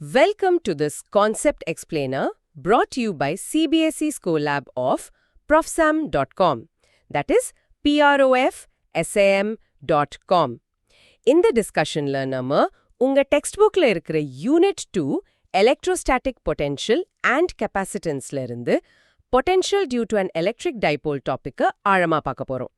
Welcome to this Concept Explainer brought to you by CBSE Scholab of profsam.com. That is profsam.com. இந்த டிஸ்கஷன்ல நம்ம உங்க டெக்ஸ்ட்புக்ல இருக்கிற unit 2 electrostatic potential and கெப்பாசிட்டன்ஸ்ல இருந்து potential due to an electric dipole டாபிக்கை ஆழமா பார்க்க போறோம்.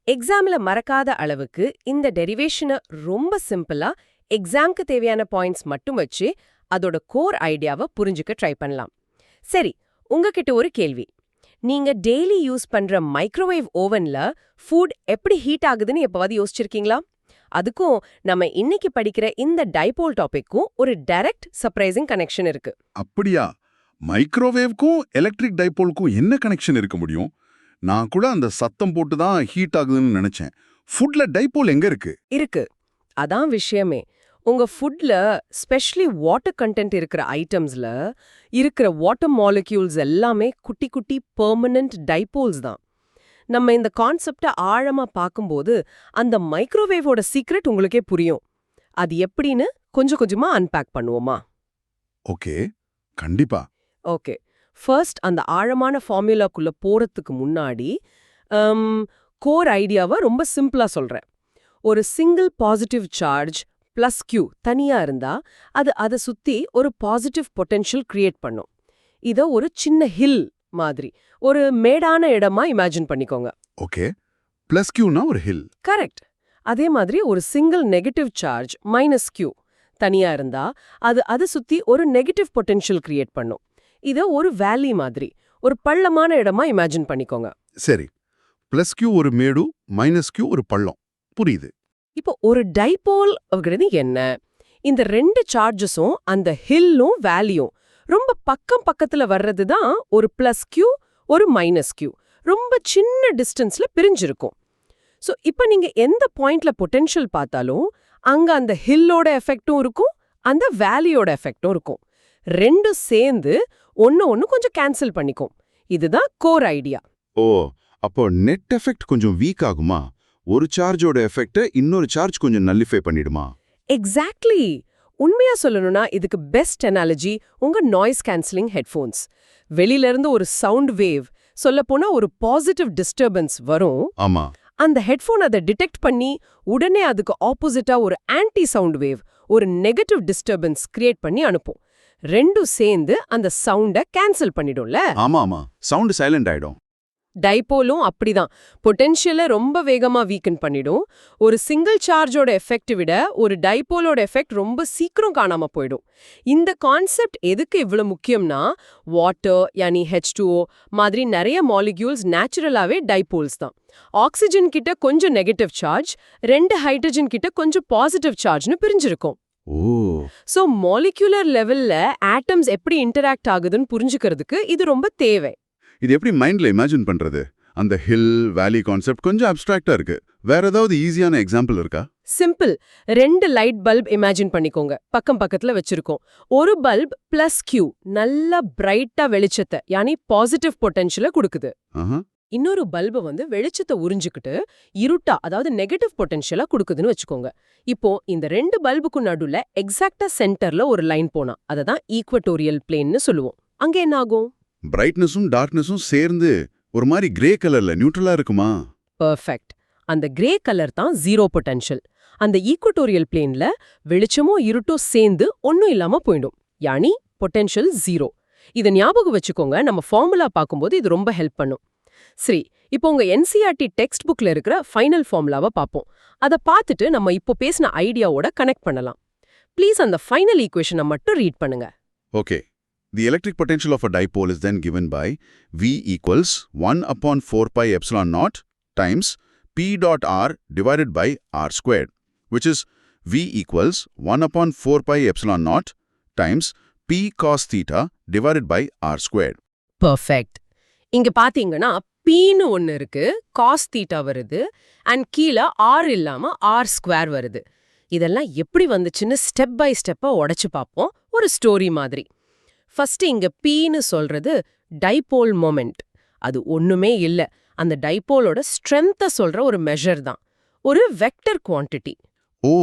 எக்ஸாம்ல மறக்காத அளவுக்கு இந்த டெரிவேஷனை ரொம்ப சிம்பிளா எக்ஸாம்க்கு தேவையான பாயிண்ட்ஸ் மட்டும் வச்சு அதோட கோர் ஐடியாவை புரிஞ்சுக்க ட்ரை பண்ணலாம். சரி, உங்ககிட்ட ஒரு கேள்வி. நீங்க டெய்லி யூஸ் பண்ற மைக்ரோவேவ் ஓவன்ல ஃபுட் எப்படி ஹீட் ஆகுதுன்னு எப்பவாவது யோசிச்சிருக்கீங்களா? அதுக்கும் நம்ம இன்னைக்கு படிக்கிற இந்த டைபோல் டாபிக்கும் ஒரு டைரக்ட் சர்ப்ரைசிங் கனெக்ஷன் இருக்கு. அப்படியா? மைக்ரோவேவ்க்கும் எலக்ட்ரிக் டைபோலுக்கும் என்ன கனெக்ஷன் இருக்க முடியும்? நான் கூட அந்த சத்தம் போட்டு தான் ஹீட் ஆகுதுன்னு நினைச்சேன். ஃபுட்ல டைபோல் எங்க இருக்கு? இருக்கு. அதான் விஷயமே. உங்க ஃபுட்ல ஸ்பெஷலி வாட்டர் கண்டென்ட் இருக்கிற ஐட்டம்ஸ்ல இருக்கிற வாட்டர் மாலிக்யூல்ஸ் எல்லாமே குட்டி குட்டி பெர்மனன்ட் டைபோல்ஸ் தான். நம்ம இந்த கான்செப்டை ஆழமா பார்க்கும்போது அந்த மைக்ரோவேவோட சீக்ரெட் உங்களுக்கே புரியும். அது எப்படின்னு கொஞ்சம் கொஞ்சமா அன்பேக் பண்ணுவோமா? ஓகே, கண்டிப்பா. ஓகே, ஃபர்ஸ்ட் அந்த ஆழமான ஃபார்முலாக்குள்ள போறதுக்கு முன்னாடி கோர் ஐடியாவை ரொம்ப சிம்பிளா சொல்றேன். ஒரு single positive charge plus Q தனியா இருந்தா அது அதை சுத்தி ஒரு பாசிட்டிவ் பொட்டென்ஷியல் கிரியேட் பண்ணும். இத ஒரு சின்ன ஹில் மாதிரி, ஒரு மேடான இடமா இமேஜின் பண்ணிக்கோங்க. ஓகே, பிளஸ் Qனா ஒரு ஹில். கரெக்ட். அதே மாதிரி ஒரு single negative charge minus Q தனியா இருந்தா அது அதை சுத்தி ஒரு நெகட்டிவ் பொட்டென்ஷியல் கிரியேட் பண்ணும். இத ஒரு வேலி மாதிரி, ஒரு பள்ளமான இடமா இமேஜின் பண்ணிக்கோங்க. சரி, பிளஸ் Q ஒரு மேடு, மைனஸ் Q ஒரு பள்ளம். புரியுது. இப்போ ஒரு டைபோல் அப்படிங்கிறது என்ன? இந்த ரெண்டு சார்ஜஸும் அந்த ஹில்லும் வேலியும் ரொம்ப பக்கம் பக்கத்துல வர்றது தான் ஒரு பிளஸ் Q ஒரு மைனஸ் Q, ரொம்ப சின்ன டிஸ்டன்ஸ்ல பிரிஞ்சிருக்கும். ஸோ இப்போ நீங்க எந்த பாயிண்ட்ல பொட்டென்ஷியல் பார்த்தாலும் அங்க அந்த ஹில்லோட எஃபெக்டும் இருக்கும், அந்த வேலியோட எஃபெக்டும் இருக்கும். ரெண்டும் சேர்ந்து ஒன்னு கொஞ்சம் கேன்சல் பண்ணிக்கும். இதுதான் கோர் ஐடியா. ஓ, அப்போ நெட் எஃபெக்ட் கொஞ்சம் வீக் ஆகுமா? ஒரு சார்ஜோட எஃபெக்ட்டை இன்னொரு சார்ஜ் கொஞ்சம் நல்லிஃபை பண்ணிடுமா? எக்ஸாக்ட்லி. உண்மையா சொல்லணும்னா இதுக்கு பெஸ்ட் அனாலஜி உங்க நாய்ஸ் கேன்சலிங் ஹெட்ஃபோன்ஸ். வெளியில இருந்து ஒரு சவுண்ட் வேவ், சொல்லப்போனா ஒரு பாசிட்டிவ் டிஸ்டர்பன்ஸ் வரும். ஆமா. அந்த ஹெட்ஃபோன் அதை டிடெக்ட் பண்ணி உடனே அதுக்கு ஆப்போசிட்டா ஒரு ஆன்டி சவுண்ட் வேவ், ஒரு நெகட்டிவ் டிஸ்டர்பன்ஸ் கிரியேட் பண்ணி அனுப்பும். ரெண்டும் சேர்ந்து அந்த சவுண்டை கேன்சல் பண்ணிடும்ல. ஆமா, சவுண்ட் சைலண்ட் ஆயிடும். டைபோலும் அப்படிதான், பொட்டென்ஷியலை ரொம்ப வேகமா வீக்கன் பண்ணிடும். ஒரு சிங்கிள் சார்ஜோட எஃபெக்ட் விட ஒரு டைபோலோட எஃபெக்ட் ரொம்ப சீக்கிரம் காணாம போயிடும். இந்த கான்செப்ட் எதுக்கு இவ்வளவு முக்கியம்னா, வாட்டர் யானி H2O மாதிரி நிறைய மாலிக்யூல்ஸ் நேச்சுரலாவே டைபோல்ஸ் தான். ஆக்சிஜன் கிட்ட கொஞ்சம் நெகட்டிவ் சார்ஜ், 2 ஹைட்ரஜன் கிட்ட கொஞ்சம் பாசிட்டிவ் சார்ஜ்னு பிரிஞ்சிருக்கும். சோ மாலிக்யூலர் லெவல்ல ஆட்டம்ஸ் எப்படி இன்டராக்ட் ஆகுதுன்னு புரிஞ்சுக்கிறதுக்கு இது ரொம்ப தேவை. இது எப்படி மைண்ட்ல இமேஜின் பண்றது? அந்த ஹில் வேலி கான்செப்ட் கொஞ்சம் அப்ஸ்ட்ராக்டா இருக்கு. வேற ஏதாவது ஈஸியான எக்ஸாம்பிள் இருக்கா? சிம்பிள். 2 லைட் பல்ப் இமேஜின் பண்ணிக்கோங்க, பக்கம் பக்கத்துல வச்சிருக்கோம். ஒரு பல்ப் பிளஸ் Q நல்ல பிரைட்டா வெளிச்சத்தை யானி பாசிட்டிவ் பொட்டென்ஷியலை கொடுக்குது. இன்னொரு பல்பு வெளிச்சத்தை உறிஞ்சுக்கிட்டு இருட்டா, அதாவது நெகட்டிவ் பொட்டென்ஷியலா கொடுக்குதுன்னு வச்சுக்கோங்க. இப்போ இந்த 2 பல்புக்கு நடுவுல எக்ஸாக்டா சென்டர்ல ஒரு லைன் போனா அததான் ஈக்வட்டோரியல் பிளேன்னு சொல்லுவோம். அங்க என்ன ஆகும்? பிரைட்னஸும் டார்க்னஸும் சேர்ந்து ஒரு மாதிரி கிரே கலர்ல நியூட்ரலா இருக்குமா? பெர்ஃபெக்ட். அந்த கிரே கலர் தான் ஜீரோ பொட்டென்ஷியல். அந்த ஈக்வட்டோரியல் பிளேன்ல வெளிச்சமோ இருட்டோ சேர்ந்து ஒன்னும் இல்லாம போயிடும், யானி பொட்டென்ஷியல் ஜீரோ. இதை ஞாபகம் வச்சுக்கோங்க, நம்ம ஃபார்முலா பார்க்கும்போது இது ரொம்ப ஹெல்ப் பண்ணும். சரி, இப்போ உங்க NCERT டெக்ஸ்ட் புக்ல இருக்கிற ஃபைனல் ஃபார்முலாவை பார்ப்போம். அதை பார்த்துட்டு நம்ம இப்போ பேசின ஐடியாவோட கனெக்ட் பண்ணலாம். ப்ளீஸ் அந்த ஃபைனல் ஈக்குவேஷனை மட்டும் ரீட் பண்ணுங்க. Okay. The electric potential of a dipole is then given by V equals 1 upon 4 pi epsilon naught times P dot R divided by R squared, which is V equals 1 upon 4 pi epsilon naught times P cos theta divided by R squared. Perfect. இங்க பாத்தீங்கன்னா Pன்னு ஒன்னு இருக்கு, cos theta வருது, and கீழே R இல்லாம R square வருது. இதெல்லாம் எப்படி வந்துச்சுன்னு ஸ்டெப் பை ஸ்டெப்பா உடைச்சு பார்ப்போம், ஒரு ஸ்டோரி மாதிரி. ஃபர்ஸ்ட் இங்க Pன்னு சொல்றது டைபோல் மொமெண்ட். அது ஒண்ணுமே இல்ல, அந்த டைபோலோட ஸ்ட்ரென்த்தை சொல்ற ஒரு மெஷர் தான், ஒரு வெக்டர் குவாண்டிட்டி. ஓ,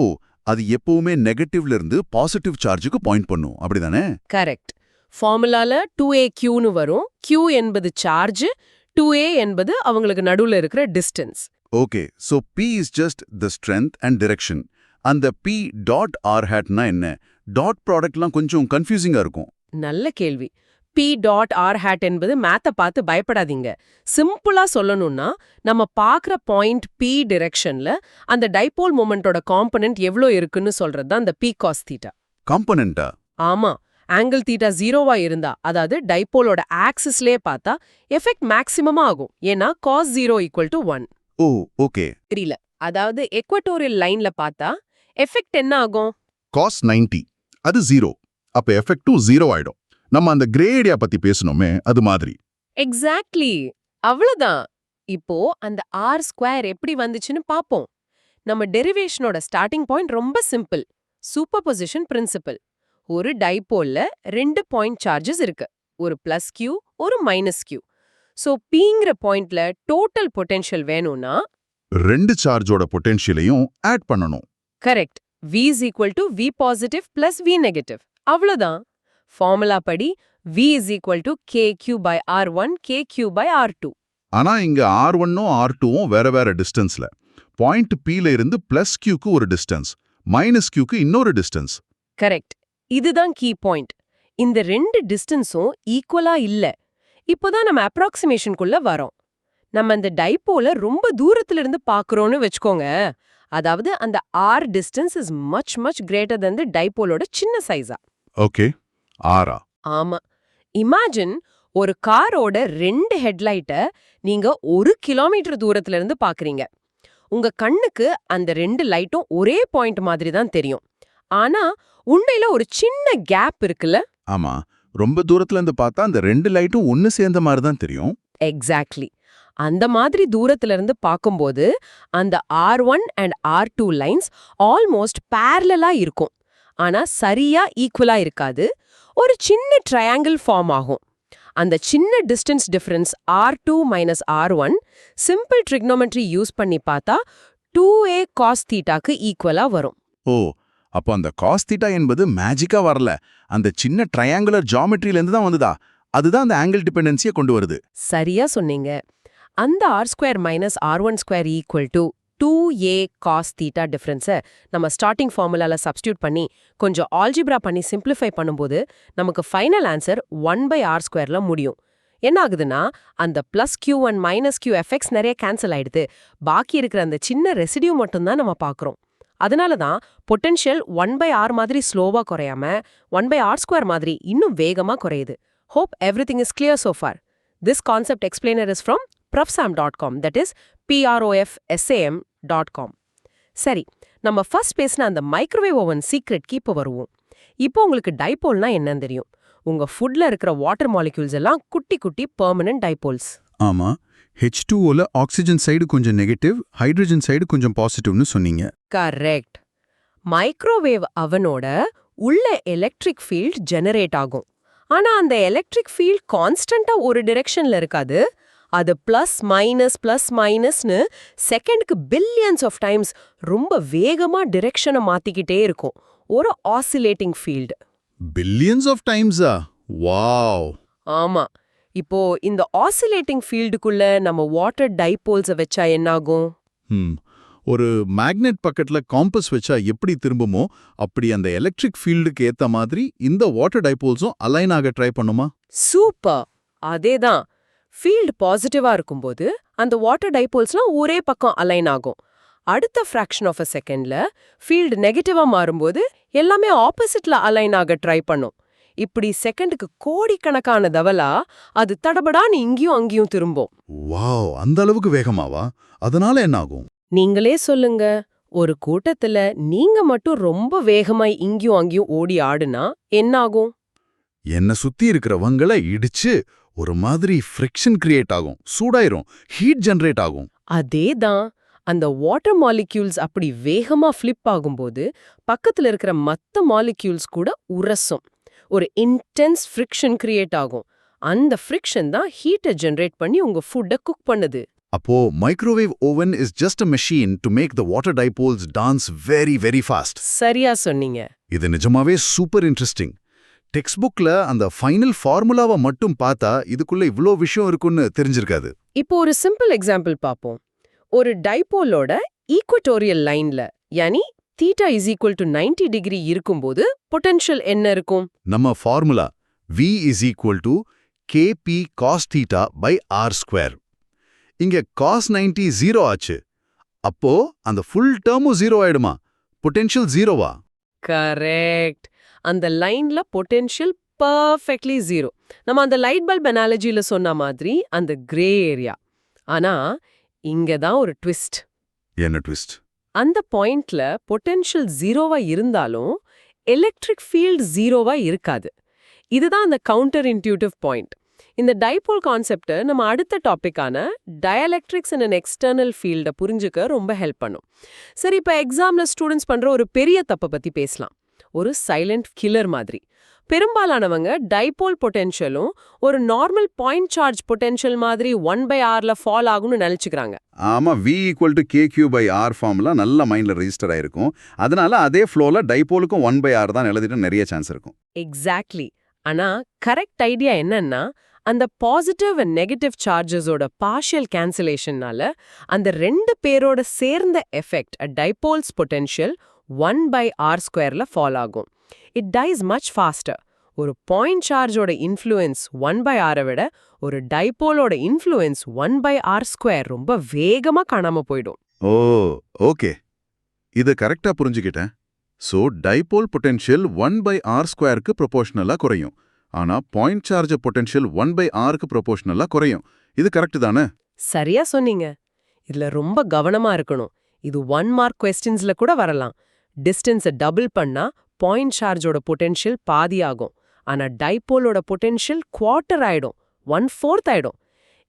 அது எப்பவுமே நெகட்டிவ்ல இருந்து பாசிட்டிவ் சார்ஜுக்கு பாயிண்ட் பண்ணும் அப்படிதானே? கரெக்ட். ஃபார்முலால 2aqன்னு வரும். q என்பது சார்ஜ், 2a என்பது அவங்களுக்கு நடுவுல இருக்கிற distance. Okay, so P is just the strength and direction. அந்த P டாட் ஆர் ஹேட்னா என்ன? டாட் ப்ராடக்ட்லாம் கொஞ்சம் கன்ஃபியூசிங்கா இருக்கும். நல்ல கேள்வி. p டாட் ஆர் ஹேட் என்பது மேத்தை பார்த்து பயப்படாதீங்க. சிம்பிளா சொல்லணும்னா நம்ம பார்க்குற பாயிண்ட் p டிரெக்ஷன்ல அந்த டைபோல் மொமெண்டோட காம்பனன்ட் எவ்வளோ இருக்குன்னு சொல்றது தான் அந்த p cos தீட்டா. காம்பனண்டா? ஆமா, ஆங்கிள் தீட்டா 0வா இருந்தா, அதாவது டைபோலோட ஆக்சிஸ்லயே பார்த்தா எஃபெக்ட் மேக்ஸிமமா ஆகும். ஏன்னா cos 0 = 1. ஓ, ஓகே. தெரியல. அதாவது எக்வட்டோரியல் லைன்ல பார்த்தா எஃபெக்ட் என்ன ஆகும்? cos 90 அது 0. அப்ப எஃபெக்டும் 0 ஆயிடும். நம்ம அந்த கிரே ஏரியா பத்தி பேசணுமே அது மாதிரி. எக்ஸாக்ட்லி. அவ்வளவுதான். இப்போ அந்த r² எப்படி வந்துச்சுன்னு பாப்போம். நம்ம டெரிவேஷனோட ஸ்டார்டிங் பாயிண்ட் ரொம்ப சிம்பிள். Superposition principle. ஒரு டைபோல்ல 2 பாயிண்ட் சார்ஜஸ் இருக்கு. ஒரு +q, ஒரு -q. சோ pங்கிற பாயிண்ட்ல டோட்டல் பொட்டென்ஷியல் வேணும்னா ரெண்டு சார்ஜோட பொட்டென்ஷியலையும் ஆட் பண்ணணும். Correct. v = v positive + v negative. அவ்வளவுதான். ஃபார்முலா படி v = kq/r1 kq/r2. ஆனா இங்க R1ம் R2ம் வேற வேற டிஸ்டன்ஸ்ல. பாயிண்ட் Pல இருந்து +qக்கு ஒரு டிஸ்டன்ஸ், -qக்கு இன்னொரு டிஸ்டன்ஸ். கரெக்ட். இதுதான் கீ பாயிண்ட். இந்த 2 டிஸ்டன்ஸும் ஈக்குவலா இல்ல. இப்போதான் நம்ம அப்ராக்சிமேஷனுக்குள்ள வரோம். நம்ம இந்த டைபோல ரொம்ப தூரத்துல இருந்து பார்க்கறோம்னு வெச்சுக்கோங்க. அதாவது அந்த r distance is much greater than the டைபோலோட சின்ன சைஸா. ஓகே, ஆரா? ஆமா. இமேஜின் ஒரு காரோட 2 ஹெட்லைட்ட நீங்க 1 கிலோமீட்டர் தூரத்துல இருந்து பாக்குறீங்க. உங்க கண்ணுக்கு அந்த 2 லைட்டும் ஒரே பாயிண்ட் மாதிரி தான் தெரியும். ஆனா உண்மையில ஒரு சின்ன கேப் இருக்குல்ல? ஆமா, ரொம்ப தூரத்துல இருந்து பார்த்தா அந்த 2 லைட்டும் ஒன்னு சேர்ந்த மாதிரி தான் தெரியும். எக்ஸாக்ட்லி. அந்த மாதிரி தூரத்துல இருந்து பார்க்கும்போது அந்த R1 and R2 lines almost parallel-ஆ இருக்கும். ஆனா சரியா ஈக்குவலா இருக்காது. ஒரு சின்ன ட்ரையாங்கிள் ஃபார்ம் ஆகும். அந்த சின்ன distance difference R2 - R1 simple trigonometry use பண்ணி பார்த்தா 2a cos தீட்டாக்கு ஈக்குவலா வரும். ஓ, அப்போ அந்த cos தீட்டா என்பது மேஜிக்கா வரல, அந்த சின்ன ட்ரையாங்குலர் ஜியோமெட்ரியில இருந்து தான் வந்ததா? அதுதான் அந்த ஆங்கிள் டிபெண்டன்சியை கொண்டு வருது. சரியா சொன்னீங்க. அந்த r² - r1² = 2a cos theta டிஃபரன்ஸை நம்ம ஸ்டார்டிங் ஃபார்முலால சப்ஸ்டியூட் பண்ணி கொஞ்சம் ஆல்ஜிப்ரா பண்ணி சிம்பிளிஃபை பண்ணும்போது நமக்கு ஃபைனல் ஆன்சர் 1/r²ல முடியும். என்ன ஆகுதுன்னா அந்த +q1 -q எஃபெக்ட்ஸ் நிறைய கேன்சல் ஆயிடுது. பாக்கி இருக்கிற அந்த சின்ன ரெசிடியூ மட்டும்தான் நம்ம பார்க்குறோம். அதனால தான் பொட்டென்ஷியல் 1/r மாதிரி ஸ்லோவா குறையாம 1/r² மாதிரி இன்னும் வேகமா குறையுது. Hope everything is clear so far. This concept explainer is from profsam.com, that is profsam.com. சரி, நம்ம ஃபர்ஸ்ட் பேசின அந்த மைக்ரோவேவ் ஓவன் சீக்ரெட்க்கு இப்போ வருவோம். இப்போ உங்களுக்கு டைபோல்னா என்னன்னு தெரியும். உங்க ஃபுட்ல இருக்கிற வாட்டர் மாலிக்யூல்ஸ் எல்லாம் குட்டி குட்டி பெர்மனன்ட் டைபோல்ஸ். ஆமா, H2Oல ஆக்சிஜன் சைடு கொஞ்சம் நெகட்டிவ், ஹைட்ரஜன் சைடு கொஞ்சம் பாசிட்டிவ்னு சொன்னீங்க. கரெக்ட். மைக்ரோவேவ் அவனோட உள்ள எலக்ட்ரிக் ஃபீல்ட் ஜெனரேட் ஆகும். ஆனா அந்த எலக்ட்ரிக் ஃபீல்ட் கான்ஸ்டன்டா ஒரு டிரெக்ஷன்ல இருக்காது. அது +-+-ன்னு செகண்டுக்கு பில்லியன்ஸ் ஆஃப் டைம்ஸ் ரொம்ப வேகமா டிரெக்ஷனை மாத்திக்கிட்டே இருக்கும். ஒரு ஆசிலேட்டிங் ஃபீல்டு. பில்லியன்ஸ் ஆஃப் டைம்ஸா? வாவ்! ஆமா. இப்போ இந்த ஆசிலேட்டிங் ஃபீல்டுக்குள்ள நம்ம வாட்டர் டைபோல்ஸை வச்சா என்னாகும்? ஒரு மேக்னெட் பக்கத்துல காம்பஸ் வச்சா எப்படி திரும்புமோ அப்படி அந்த எலக்ட்ரிக் ஃபீல்டுக்கு ஏத்த மாதிரி இந்த வாட்டர் டைபோல்ஸும் அலைன் ஆக ட்ரை பண்ணுமா? சூப்பர். அதேதான். ஃபீல்டு பாசிட்டிவா இருக்கும்போது அந்த வாட்டர் டைபோல்ஸ்லாம் ஒரே பக்கம் அலைன் ஆகும். அடுத்த ஃப்ராக்ஷன் ஆஃப் அ செகண்ட்ல ஃபீல்டு நெகட்டிவா மாறும்போது எல்லாமே ஆப்போசிட்ல அலைன் ஆக ட்ரை பண்ணும். இப்படி செகண்டுக்கு கோடிக்கணக்கான தவலா அது தடபடான்னு இங்கேயும் அங்கேயும் திரும்பும். வாவ், அந்த அளவுக்கு வேகமாவா? அதனால என்ன ஆகும்? நீங்களே சொல்லுங்க. ஒரு கூட்டத்துல நீங்க மட்டும் ரொம்ப வேகமாய் இங்கேயும் அங்கேயும் ஓடி ஆடுனா என்ன ஆகும்? என்ன சுத்தி இருக்கிறவங்கள இடிச்சு ஒரு மாதிரி ஃப்ரிக்ஷன் கிரியேட் ஆகும், சூடாயிரும், ஹீட் ஜெனரேட் ஆகும். அதேதான். அந்த வாட்டர் மாலிக்யூல்ஸ் அப்படி வேகமா ஃபிளிப் ஆகும்போது பக்கத்துல இருக்கிற மத்த மாலிக்யூல்ஸ் கூட உரசும். ஒரு இன்டென்ஸ் ஃப்ரிக்ஷன் கிரியேட் ஆகும். அந்த ஃப்ரிக்ஷன் தான் ஹீட்டை ஜெனரேட் பண்ணி உங்க ஃபுட்டை குக் பண்ணுது. அப்போ microwave oven is just a machine to make the water dipoles dance very very fast. சரியா சொன்னீங்க. இது நிஜமாவே சூப்பர் இன்ட்ரெஸ்டிங். டெக்ஸ்ட் புக்ல அந்த ஃபைனல் ஃபார்முலாவை மட்டும் பார்த்தா இதுக்குள்ள இவ்ளோ விஷயம் இருக்குன்னு தெரிஞ்சிருக்காது. இப்போ ஒரு சிம்பிள் எக்ஸாம்பிள் பார்ப்போம். ஒரு டைபோலோட ஈக்குவட்டோரியல் லைன்ல யானி theta is equal to 90 degree இருக்கும்போது பொட்டென்ஷியல் என்ன இருக்கும்? நம்ம formula V is equal to kp cos theta by r square. இங்க cos 90 0 ஆச்சு. அப்போ அந்த ஃபுல் டேர்மும் 0 ஆயிடுமா? பொட்டென்ஷியல் 0வா? கரெக்ட். அந்த லைன்ல பொட்டென்ஷியல் பர்ஃபெக்ட்லி 0. நம்ம அந்த லைட் பல்ப் அனாலஜில சொன்ன மாதிரி அந்த கிரே ஏரியா. ஆனா இங்க தான் ஒரு ட்விஸ்ட். என்ன ட்விஸ்ட்? அந்த பாயிண்ட்ல பொட்டென்ஷியல் 0வா இருந்தாலும் எலக்ட்ரிக் ஃபீல்ட் 0வா இருக்காது. இதுதான் அந்த கவுண்டர் இன்ட்யூட்டிவ் பாயிண்ட். இந்த டைபோல் கான்செப்ட் நம்ம அடுத்த டாபிக்கான டயலெக்ட்ரிக்ஸ் இன் அன் எக்ஸ்டர்னல் ஃபீல்டை புரிஞ்சுக்க ரொம்ப ஹெல்ப் பண்ணும். சரி, இப்போ எக்ஸாம்ல ஸ்டூடெண்ட்ஸ் பண்ற ஒரு பெரிய தப்பை பத்தி பேசலாம். ஒரு சைலண்ட் கில்லர் மாதிரி. பெரும்பாலானவங்க டைபோல் பொட்டென்ஷியலும் ஒரு நார்மல் பாயிண்ட் சார்ஜ் பொட்டென்ஷியல் மாதிரி 1/rல ஃபால் ஆகும்னு நினைச்சுக்கிறாங்க. ஆமா, V = kq/r ஃபார்முலா நல்ல மைண்ட்ல ரெஜிஸ்டர் ஆயிருக்கும். அதனால அதே ஃப்ளோல டைபோலுக்கும் 1/r தான் எழுதிட்டு நிறைய சான்ஸ் இருக்கும். எக்ஸாக்ட்லி. ஆனா கரெக்ட் ஐடியா என்னன்னா, அந்த பாசிட்டிவ் அண்ட் நெகட்டிவ் சார்ஜஸோட பார்ஷியல் கேன்சலேஷன்னால அந்த ரெண்டு பேரோட சேர்ந்த effect dipoles potential 1/r² fall ஆகும். It dies much faster. ஒரு பாயிண்ட் சார்ஜோட இன்ஃப்ளூயன்ஸ் 1/r விட ஒரு டைபோலோட இன்ஃப்ளூயன்ஸ் 1/r² ரொம்ப வேகமா காணாம போயிடும். ஓ, ஓகே. இது கரெக்டா புரிஞ்சுக்கிட்டேன். சோ டைபோல் பொட்டென்ஷியல் 1/r²க்கு ப்ரொபோர்ஷனலா குறையும். ஆனா பாயிண்ட் சார்ஜ் பொட்டென்ஷியல் 1/rக்கு ப்ரொபோர்ஷனலா குறையும். இது கரெக்ட் தானே? சரியா சொன்னீங்க. இதுல ரொம்ப கவனமா இருக்கணும். இது 1 மார்க் கொஸ்டின்ஸ்ல கூட வரலாம். டிஸ்டன்ஸை டபுள் பண்ணா பாயிண்ட் சார்ஜோட பொட்டென்ஷியல் பாதியாகும். ஆனா டைபோலோட பொட்டென்ஷியல் குவார்ட்டர் ஆயிடும், 1/4 ஆயிடும்.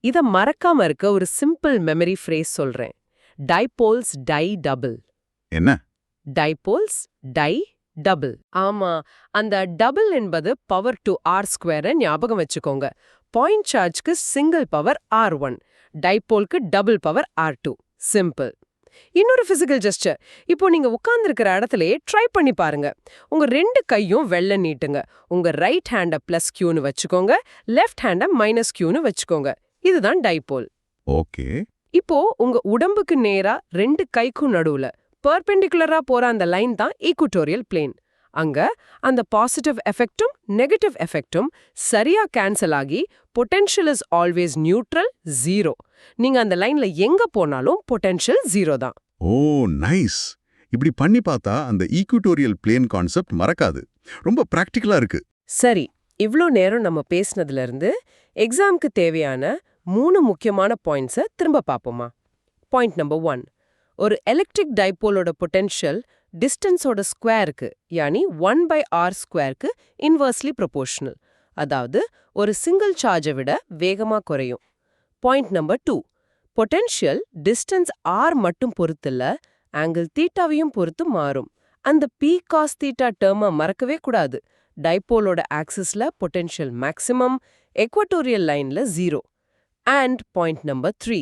இத மறக்காம இருக்க ஒரு சிம்பிள் மெமரி ஃப்ரேஸ் சொல்றேன். Dipoles die double. என்ன? Dipoles die double. ஆமா, அந்த டபுள் என்பது பவர் டு r² ஞாபகம் வச்சுக்கோங்க. பாயிண்ட் சார்ஜ்க்கு சிங்கிள் பவர் r1, டைபோல்க்கு டபுள் பவர் r2. சிம்பிள். இன்னொரு பிசிக்கல் ஜெஸ்டர். இப்போ நீங்க உட்கார்ந்திருக்கிற இடத்துலயே ட்ரை பண்ணி பாருங்க. உங்க ரெண்டு கையும் வெள்ள நீட்டுங்க. உங்க ரைட் ஹேண்ட +q வச்சுக்கோங்க, லெஃப்ட் ஹேண்ட -q வச்சுக்கோங்க. இதுதான் டைபோல். ஓகே. இப்போ உங்க உடம்புக்கு நேரா ரெண்டு கைக்கும் நடுவுல பெர்பெண்டிகுலரா போற அந்த லைன் தான் ஈக்குவட்டோரியல் பிளேன். அங்க அந்த பாசிட்டிவ் எஃபெக்டும் நெகட்டிவ் எஃபெக்டும் சரியா கேன்சல் ஆகி பொட்டென்ஷியல் இஸ் ஆல்வேஸ் நியூட்ரல், 0. நீங்க அந்த லைன்ல எங்க போனாலும் பொட்டென்ஷியல் 0 தான். ஓ நைஸ். இப்படி பண்ணி பார்த்தா அந்த ஈக்குவட்டோரியல் பிளேன் கான்செப்ட் மறக்காது. ரொம்ப பிராக்டிகலா இருக்கு. சரி, இவ்ளோ நேரம் நம்ம பேசினதுல இருந்து எக்ஸாம்க்கு தேவையான 3 முக்கியமான பாயிண்ட்ஸை திரும்ப பார்ப்போமா? Point number 1. ஒரு எலக்ட்ரிக் டைபோலோட பொட்டென்ஷியல் டிஸ்டன்ஸோட ஸ்கொயருக்கு யானி 1/r²க்கு இன்வெர்ஸ்லி ப்ரொபோர்ஷனல். அதாவது ஒரு சிங்கிள் சார்ஜை விட வேகமா குறையும். Point number 2. Potential distance r மட்டும் பொறுத்தில்ல, ஆங்கிள் தீட்டாவையும் பொறுத்து மாறும். அந்த p cos தீட்டா டேர்மை மறக்கவே கூடாது. டைபோலோட ஆக்சிஸ்ல பொட்டென்ஷியல் மேக்ஸிமம், எக்வட்டோரியல் லைன்ல 0. And point number 3.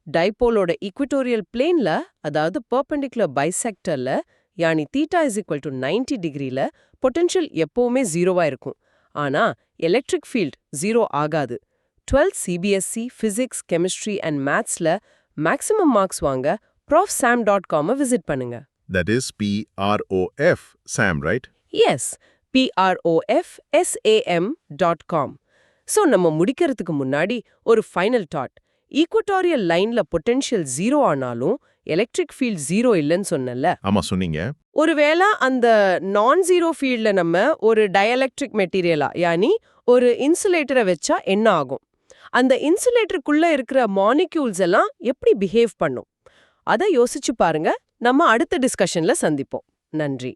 டைபோலோட ஈக்குவட்டோரியல் பிளேன்ல, அதாவது பெர்பெண்டிகுலர் பைசெக்டர்ல யானி தீட்டா இஸ் ஈக்குவல் டு 90 டிகிரில பொட்டென்ஷியல் எப்பவுமே 0வா இருக்கும். ஆனா எலக்ட்ரிக் ஃபீல்ட் 0 ஆகாது. 12th CBSE physics, chemistry and மேத்ஸ்ல மேக்ஸிமம் மார்க்ஸ் வாங்க profsam.com விசிட் பண்ணுங்க. That is PROF Sam, right? Yes, profsam.com. So நம்ம முடிக்கிறதுக்கு முன்னாடி ஒரு ஃபைனல் தாட். ஈக்குவட்டோரியல் லைன்ல பொட்டென்ஷியல் 0 ஆனாலும் எலக்ட்ரிக் ஃபீல்ட் 0 இல்லைன்னு சொன்னல. ஆமா சொன்னீங்க. ஒருவேளை அந்த நான் ஜீரோ ஃபீல்ட்ல நம்ம ஒரு டயலெக்ட்ரிக் மெட்டீரியலா யானி ஒரு இன்சுலேட்டரை வச்சா என்ன ஆகும்? அந்த இன்சுலேட்டருக்குள்ள இருக்கிற மாலிக்யூல்ஸ் எல்லாம் எப்படி பிஹேவ் பண்ணும்? அதை யோசிச்சு பாருங்க. நம்ம அடுத்த டிஸ்கஷன்ல சந்திப்போம். நன்றி.